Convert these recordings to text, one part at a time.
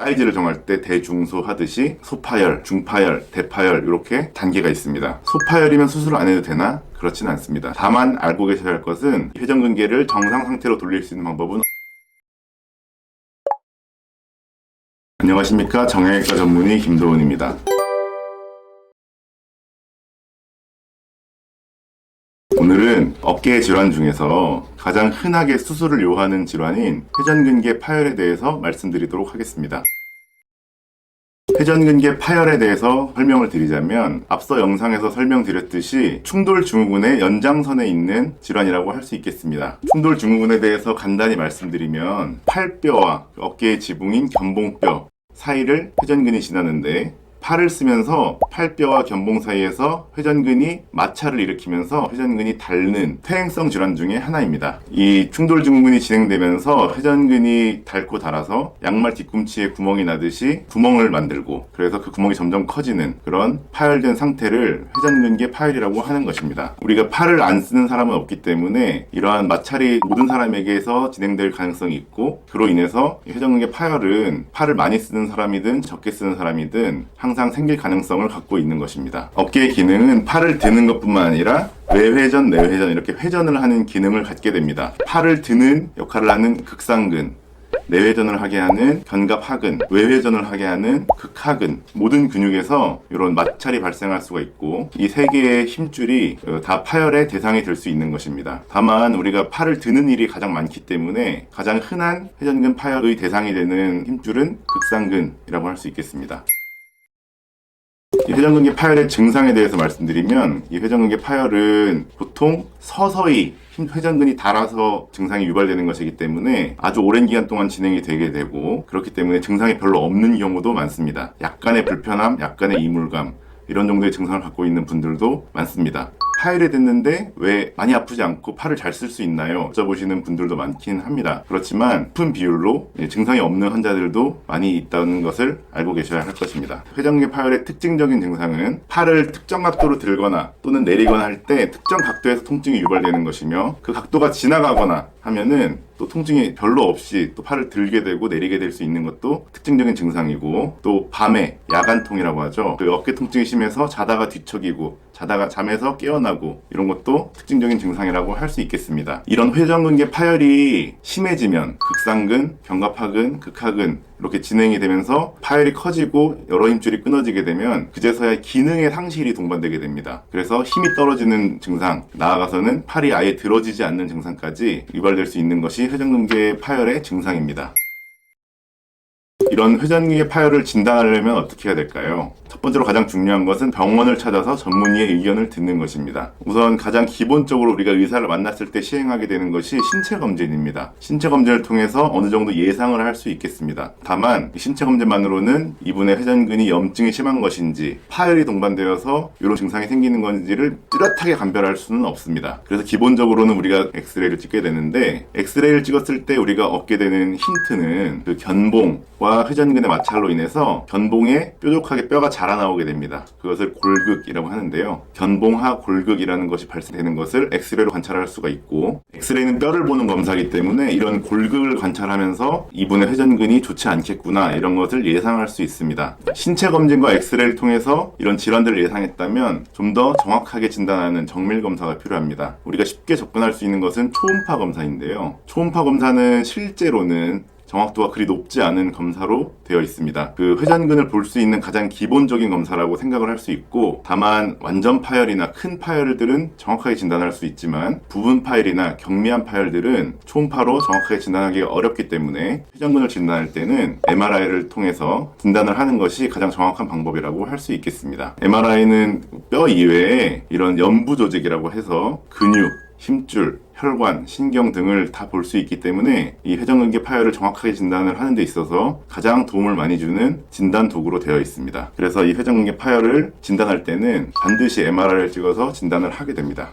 사이즈를 정할 때 대중소 하듯이 소파열, 중파열, 대파열 이렇게 단계가 있습니다. 소파열이면 수술을 안 해도 되나? 그렇진 않습니다. 다만 알고 계셔야 할 것은 회전근개를 정상 상태로 돌릴 수 있는 방법은 안녕하십니까, 정형외과 전문의 김도훈입니다. 오늘은 어깨 질환 중에서 가장 흔하게 수술을 요하는 질환인 회전근개 파열에 대해서 말씀드리도록 하겠습니다. 회전근개 파열에 대해서 설명을 드리자면 앞서 영상에서 설명드렸듯이 충돌증후군의 연장선에 있는 질환이라고 할 수 있겠습니다. 충돌증후군에 대해서 간단히 말씀드리면 팔뼈와 어깨의 지붕인 견봉뼈 사이를 회전근이 지나는데 팔을 쓰면서 팔뼈와 견봉 사이에서 회전근이 마찰을 일으키면서 회전근이 닳는 퇴행성 질환 중에 하나입니다. 이 충돌증후군이 진행되면서 회전근이 닳고 닳아서 양말 뒤꿈치에 구멍이 나듯이 구멍을 만들고, 그래서 그 구멍이 점점 커지는 그런 파열된 상태를 회전근개 파열이라고 하는 것입니다. 우리가 팔을 안 쓰는 사람은 없기 때문에 이러한 마찰이 모든 사람에게서 진행될 가능성이 있고, 그로 인해서 회전근개 파열은 팔을 많이 쓰는 사람이든 적게 쓰는 사람이든 항상 생길 가능성을 갖고 있는 것입니다. 어깨의 기능은 팔을 드는 것뿐만 아니라 외회전, 내회전 이렇게 회전을 하는 기능을 갖게 됩니다. 팔을 드는 역할을 하는 극상근, 내회전을 하게 하는 견갑하근, 외회전을 하게 하는 극하근, 모든 근육에서 이런 마찰이 발생할 수가 있고, 이 세 개의 힘줄이 다 파열의 대상이 될 수 있는 것입니다. 다만 우리가 팔을 드는 일이 가장 많기 때문에 가장 흔한 회전근 파열의 대상이 되는 힘줄은 극상근이라고 할 수 있겠습니다. 이 회전근개 파열의 증상에 대해서 말씀드리면, 이 회전근개 파열은 보통 서서히 회전근이 닳아서 증상이 유발되는 것이기 때문에 아주 오랜 기간 동안 진행이 되게 되고, 그렇기 때문에 증상이 별로 없는 경우도 많습니다. 약간의 불편함, 약간의 이물감, 이런 정도의 증상을 갖고 있는 분들도 많습니다. 파열이 됐는데 왜 많이 아프지 않고 팔을 잘 쓸 수 있나요? 여쭤보시는 분들도 많긴 합니다. 그렇지만 높은 비율로 증상이 없는 환자들도 많이 있다는 것을 알고 계셔야 할 것입니다. 회전근개 파열의 특징적인 증상은 팔을 특정 각도로 들거나 또는 내리거나 할 때 특정 각도에서 통증이 유발되는 것이며, 그 각도가 지나가거나 하면은 또 통증이 별로 없이 또 팔을 들게 되고 내리게 될 수 있는 것도 특징적인 증상이고, 또 밤에 야간통이라고 하죠. 그 어깨 통증이 심해서 자다가 뒤척이고 자다가 잠에서 깨어나고, 이런 것도 특징적인 증상이라고 할 수 있겠습니다. 이런 회전근개 파열이 심해지면 극상근, 견갑하근, 극하근 이렇게 진행이 되면서 파열이 커지고 여러 힘줄이 끊어지게 되면 그제서야 기능의 상실이 동반되게 됩니다. 그래서 힘이 떨어지는 증상, 나아가서는 팔이 아예 들어지지 않는 증상까지 유발될 수 있는 것이 회전근개 파열의 증상입니다. 이런 회전근개 파열을 진단하려면 어떻게 해야 될까요? 첫 번째로 가장 중요한 것은 병원을 찾아서 전문의의 의견을 듣는 것입니다. 우선 가장 기본적으로 우리가 의사를 만났을 때 시행하게 되는 것이 신체검진입니다. 신체검진을 통해서 어느 정도 예상을 할 수 있겠습니다. 다만 신체검진만으로는 이분의 회전근이 염증이 심한 것인지 파열이 동반되어서 이런 증상이 생기는 건지를 뚜렷하게 감별할 수는 없습니다. 그래서 기본적으로는 우리가 엑스레이를 찍게 되는데, 엑스레이를 찍었을 때 우리가 얻게 되는 힌트는 그 견봉과 회전근의 마찰로 인해서 견봉에 뾰족하게 뼈가 자라나오게 됩니다. 그것을 골극이라고 하는데요. 견봉하 골극이라는 것이 발생되는 것을 엑스레이로 관찰할 수가 있고, 엑스레이는 뼈를 보는 검사이기 때문에 이런 골극을 관찰하면서 이분의 회전근이 좋지 않겠구나, 이런 것을 예상할 수 있습니다. 신체 검진과 엑스레이를 통해서 이런 질환들을 예상했다면 좀 더 정확하게 진단하는 정밀 검사가 필요합니다. 우리가 쉽게 접근할 수 있는 것은 초음파 검사인데요. 초음파 검사는 실제로는 정확도가 그리 높지 않은 검사로 되어 있습니다. 그 회전근을 볼 수 있는 가장 기본적인 검사라고 생각을 할 수 있고, 다만 완전 파열이나 큰 파열들은 정확하게 진단할 수 있지만 부분 파열이나 경미한 파열들은 초음파로 정확하게 진단하기 어렵기 때문에 회전근을 진단할 때는 MRI를 통해서 진단을 하는 것이 가장 정확한 방법이라고 할 수 있겠습니다. MRI는 뼈 이외에 이런 연부 조직이라고 해서 근육, 힘줄, 혈관, 신경 등을 다 볼 수 있기 때문에 이 회전근개 파열을 정확하게 진단을 하는 데 있어서 가장 도움을 많이 주는 진단 도구로 되어 있습니다. 그래서 이 회전근개 파열을 진단할 때는 반드시 MRI를 찍어서 진단을 하게 됩니다.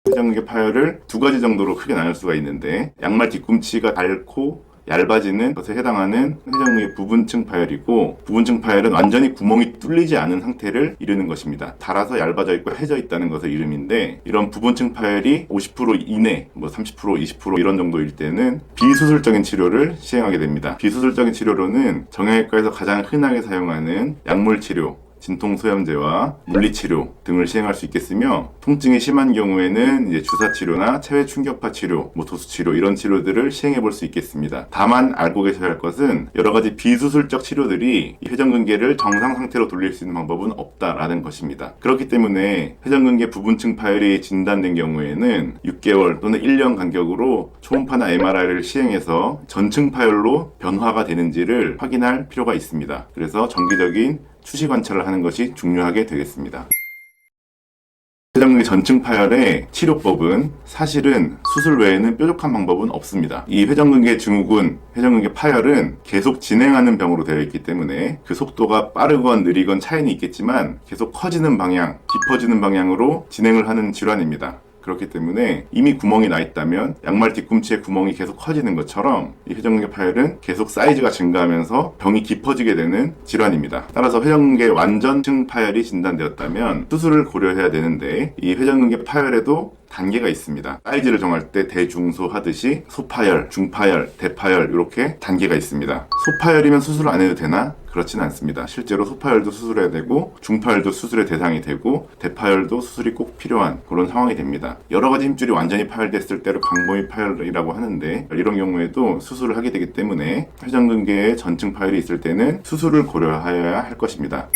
회전근개 파열을 두 가지 정도로 크게 나눌 수가 있는데, 양말 뒤꿈치가 닳고 얇아지는 것에 해당하는 회전근개 부분층 파열이고, 부분층 파열은 완전히 구멍이 뚫리지 않은 상태를 이르는 것입니다. 닳아서 얇아져 있고 해져 있다는 것의 이름인데, 이런 부분층 파열이 50% 이내, 30%, 20% 이런 정도일 때는 비수술적인 치료를 시행하게 됩니다. 비수술적인 치료로는 정형외과에서 가장 흔하게 사용하는 약물 치료, 진통소염제와 물리치료 등을 시행할 수 있겠으며, 통증이 심한 경우에는 이제 주사치료나 체외충격파 치료, 도수치료 이런 치료들을 시행해 볼 수 있겠습니다. 다만 알고 계셔야 할 것은 여러 가지 비수술적 치료들이 회전근개를 정상 상태로 돌릴 수 있는 방법은 없다라는 것입니다. 그렇기 때문에 회전근개 부분층 파열이 진단된 경우에는 6개월 또는 1년 간격으로 초음파나 MRI를 시행해서 전층 파열로 변화가 되는지를 확인할 필요가 있습니다. 그래서 정기적인 추시 관찰을 하는 것이 중요하게 되겠습니다. 회전근개 전층 파열의 치료법은 사실은 수술 외에는 뾰족한 방법은 없습니다. 이 회전근개 증후군, 회전근개 파열은 계속 진행하는 병으로 되어 있기 때문에 그 속도가 빠르건 느리건 차이는 있겠지만 계속 커지는 방향, 깊어지는 방향으로 진행을 하는 질환입니다. 그렇기 때문에 이미 구멍이 나 있다면 양말 뒤꿈치에 구멍이 계속 커지는 것처럼 이 회전근개 파열은 계속 사이즈가 증가하면서 병이 깊어지게 되는 질환입니다. 따라서 회전근개 완전층 파열이 진단되었다면 수술을 고려해야 되는데, 이 회전근개 파열에도 단계가 있습니다. 사이즈를 정할 때 대중소 하듯이 소파열, 중파열, 대파열 이렇게 단계가 있습니다. 소파열이면 수술을 안 해도 되나? 그렇진 않습니다. 실제로 소파열도 수술해야 되고, 중파열도 수술의 대상이 되고, 대파열도 수술이 꼭 필요한 그런 상황이 됩니다. 여러 가지 힘줄이 완전히 파열됐을 때를 광범위 파열이라고 하는데, 이런 경우에도 수술을 하게 되기 때문에 회전근개에 전층 파열이 있을 때는 수술을 고려하여야 할 것입니다.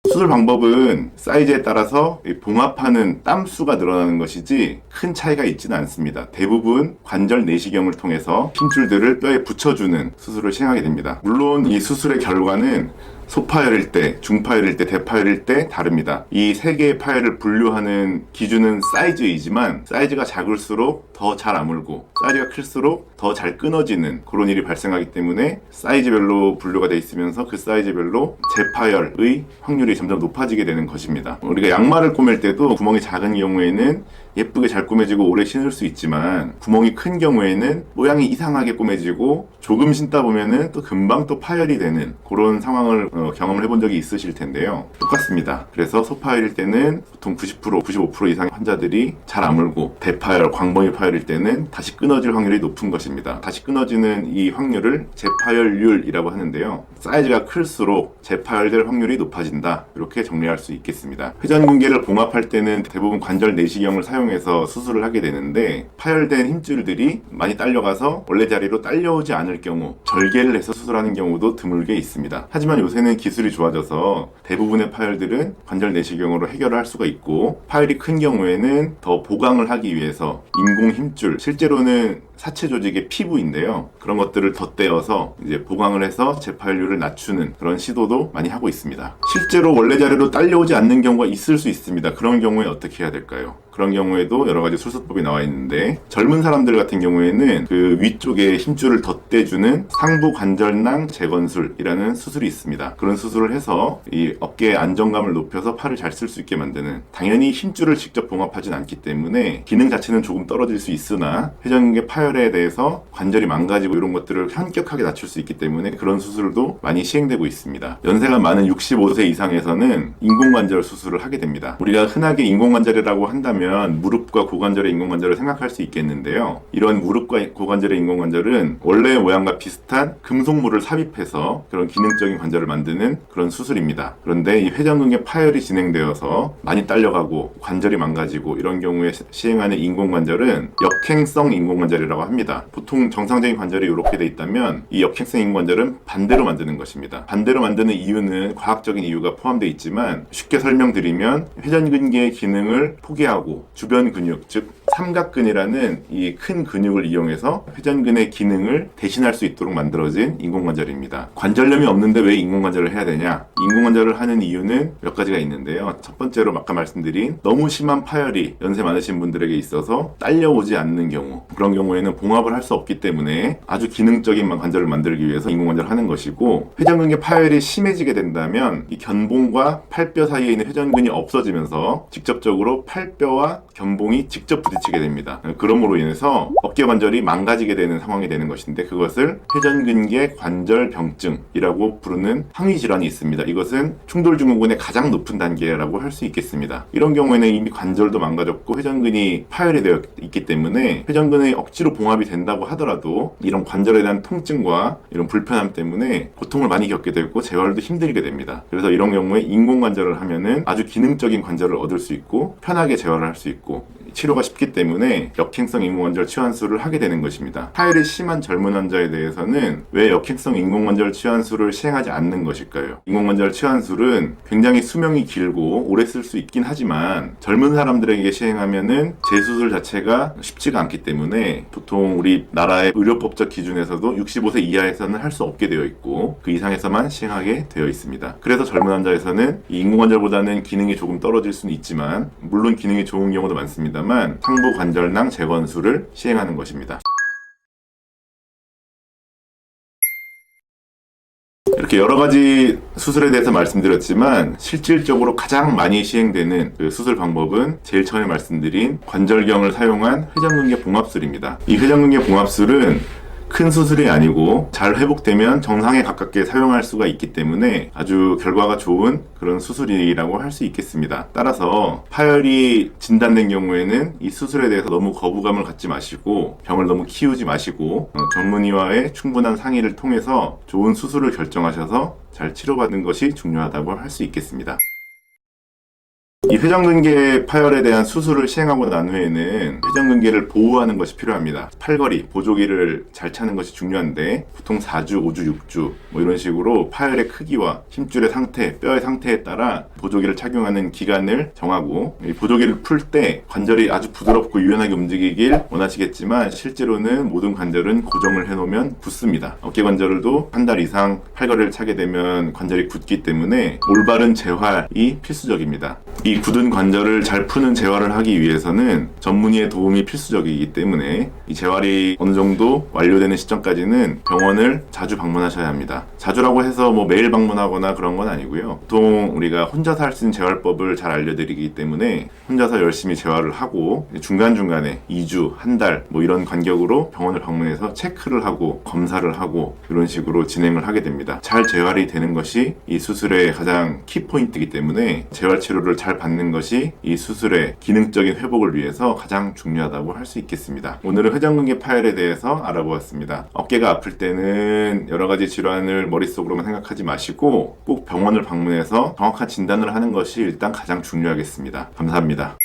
수술 방법은 사이즈에 따라서 봉합하는 땀수가 늘어나는 것이지 큰 차이가 있지는 않습니다. 대부분 관절 내시경을 통해서 힘줄들을 뼈에 붙여주는 수술을 시행하게 됩니다. 물론 이 수술의 결과는 소파열일 때, 중파열일 때, 대파열일 때 다릅니다. 이 세 개의 파열을 분류하는 기준은 사이즈이지만, 사이즈가 작을수록 더 잘 아물고 사이즈가 클수록 더 잘 끊어지는 그런 일이 발생하기 때문에 사이즈별로 분류가 되어 있으면서 그 사이즈별로 재파열의 확률이 점점 높아지게 되는 것입니다. 우리가 양말을 꼬맬 때도 구멍이 작은 경우에는 예쁘게 잘 꾸며지고 오래 신을 수 있지만, 구멍이 큰 경우에는 모양이 이상하게 꾸며지고 조금 신다 보면은 또 금방 또 파열이 되는 그런 상황을 경험을 해본 적이 있으실 텐데요. 똑같습니다. 그래서 소파열일 때는 보통 90%, 95% 이상의 환자들이 잘 아물고, 대파열, 광범위 파열일 때는 다시 끊어질 확률이 높은 것입니다. 다시 끊어지는 이 확률을 재파열률이라고 하는데요. 사이즈가 클수록 재파열될 확률이 높아진다, 이렇게 정리할 수 있겠습니다. 회전근개를 봉합할 때는 대부분 관절 내시경을 사용해서 수술을 하게 되는데, 파열된 힘줄들이 많이 딸려가서 원래 자리로 딸려오지 않을 경우 절개를 해서 수술하는 경우도 드물게 있습니다. 하지만 요새는 기술이 좋아져서 대부분의 파열들은 관절 내시경으로 해결을 할 수가 있고, 파열이 큰 경우에는 더 보강을 하기 위해서 인공 힘줄, 실제로는 사체 조직의 피부인데요, 그런 것들을 덧대어서 이제 보강을 해서 재파열률을 낮추는 그런 시도도 많이 하고 있습니다. 실제로 원래 자리로 딸려오지 않는 경우가 있을 수 있습니다. 그런 경우에 어떻게 해야 될까요? 그런 경우에도 여러 가지 수술법이 나와 있는데, 젊은 사람들 같은 경우에는 그 위쪽에 힘줄을 덧대주는 상부 관절낭 재건술이라는 수술이 있습니다. 그런 수술을 해서 이 어깨의 안정감을 높여서 팔을 잘 쓸 수 있게 만드는, 당연히 힘줄을 직접 봉합하진 않기 때문에 기능 자체는 조금 떨어질 수 있으나 회전근개 파열에 대해서 관절이 망가지고 이런 것들을 현격하게 낮출 수 있기 때문에 그런 수술도 많이 시행되고 있습니다. 연세가 많은 65세 이상에서는 인공관절 수술을 하게 됩니다. 우리가 흔하게 인공관절이라고 한다면 무릎과 고관절의 인공관절을 생각할 수 있겠는데요, 이런 무릎과 고관절의 인공관절은 원래 모양과 비슷한 금속물을 삽입해서 그런 기능적인 관절을 만드는 그런 수술입니다. 그런데 이 회전근개 파열이 진행되어서 많이 딸려가고 관절이 망가지고 이런 경우에 시행하는 인공관절은 역행성 인공관절이라고 합니다. 보통 정상적인 관절이 이렇게 돼 있다면 이 역행성 인공관절은 반대로 만드는 것입니다. 반대로 만드는 이유는 과학적인 이유가 포함되어 있지만, 쉽게 설명드리면 회전근개의 기능을 포기하고 주변 근육, 즉 삼각근이라는 이 큰 근육을 이용해서 회전근의 기능을 대신할 수 있도록 만들어진 인공관절입니다. 관절염이 없는데 왜 인공관절을 해야 되냐? 인공관절을 하는 이유는 몇 가지가 있는데요. 첫 번째로 아까 말씀드린 너무 심한 파열이 연세 많으신 분들에게 있어서 딸려오지 않는 경우, 그런 경우에는 봉합을 할 수 없기 때문에 아주 기능적인 관절을 만들기 위해서 인공관절을 하는 것이고, 회전근개 파열이 심해지게 된다면 이 견봉과 팔뼈 사이에 있는 회전근이 없어지면서 직접적으로 팔뼈와 견봉이 직접 부딪히게 부딪히게 됩니다. 그럼으로 인해서 어깨 관절이 망가지게 되는 상황이 되는 것인데, 그것을 회전근개 관절병증이라고 부르는 항위 질환이 있습니다. 이것은 충돌증후군의 가장 높은 단계라고 할 수 있겠습니다. 이런 경우에는 이미 관절도 망가졌고 회전근이 파열이 되어 있기 때문에 회전근이 억지로 봉합이 된다고 하더라도 이런 관절에 대한 통증과 이런 불편함 때문에 고통을 많이 겪게 되고 재활도 힘들게 됩니다. 그래서 이런 경우에 인공관절을 하면은 아주 기능적인 관절을 얻을 수 있고 편하게 재활을 할 수 있고 치료가 쉽기 때문에 역행성 인공관절 치환술을 하게 되는 것입니다. 파열이 심한 젊은 환자에 대해서는 왜 역행성 인공관절 치환술을 시행하지 않는 것일까요? 인공관절 치환술은 굉장히 수명이 길고 오래 쓸 수 있긴 하지만 젊은 사람들에게 시행하면은 재수술 자체가 쉽지가 않기 때문에 보통 우리 나라의 의료법적 기준에서도 65세 이하에서는 할 수 없게 되어 있고 그 이상에서만 시행하게 되어 있습니다. 그래서 젊은 환자에서는 이 인공관절보다는 기능이 조금 떨어질 수는 있지만 물론 기능이 좋은 경우도 많습니다만 상부 관절낭 재건술을 시행하는 것입니다. 이렇게 여러 가지 수술에 대해서 말씀드렸지만 실질적으로 가장 많이 시행되는 그 수술 방법은 제일 처음에 말씀드린 관절경을 사용한 회전근개 봉합술입니다. 이 회전근개 봉합술은 큰 수술이 아니고 잘 회복되면 정상에 가깝게 사용할 수가 있기 때문에 아주 결과가 좋은 그런 수술이라고 할 수 있겠습니다. 따라서 파열이 진단된 경우에는 이 수술에 대해서 너무 거부감을 갖지 마시고 병을 너무 키우지 마시고 전문의와의 충분한 상의를 통해서 좋은 수술을 결정하셔서 잘 치료받는 것이 중요하다고 할 수 있겠습니다. 이 회전근개 파열에 대한 수술을 시행하고 난 후에는 회전근개를 보호하는 것이 필요합니다. 팔걸이, 보조기를 잘 차는 것이 중요한데 보통 4주, 5주, 6주 뭐 이런 식으로 파열의 크기와 힘줄의 상태, 뼈의 상태에 따라 보조기를 착용하는 기간을 정하고 이 보조기를 풀 때 관절이 아주 부드럽고 유연하게 움직이길 원하시겠지만 실제로는 모든 관절은 고정을 해놓으면 굳습니다. 어깨 관절도 한 달 이상 팔걸이를 차게 되면 관절이 굳기 때문에 올바른 재활이 필수적입니다. 이 굳은 관절을 잘 푸는 재활을 하기 위해서는 전문의의 도움이 필수적이기 때문에 이 재활이 어느 정도 완료되는 시점까지는 병원을 자주 방문하셔야 합니다. 자주라고 해서 뭐 매일 방문하거나 그런 건 아니고요. 보통 우리가 혼자서 할 수 있는 재활법을 잘 알려드리기 때문에 혼자서 열심히 재활을 하고 중간중간에 2주, 한 달 뭐 이런 간격으로 병원을 방문해서 체크를 하고 검사를 하고 이런 식으로 진행을 하게 됩니다. 잘 재활이 되는 것이 이 수술의 가장 키포인트이기 때문에 재활 치료를 잘 받는 것이 이 수술의 기능적인 회복을 위해서 가장 중요하다고 할 수 있겠습니다. 오늘은 회전근개 파열에 대해서 알아보았습니다. 어깨가 아플 때는 여러 가지 질환을 머릿속으로만 생각하지 마시고 꼭 병원을 방문해서 정확한 진단을 하는 것이 일단 가장 중요하겠습니다. 감사합니다.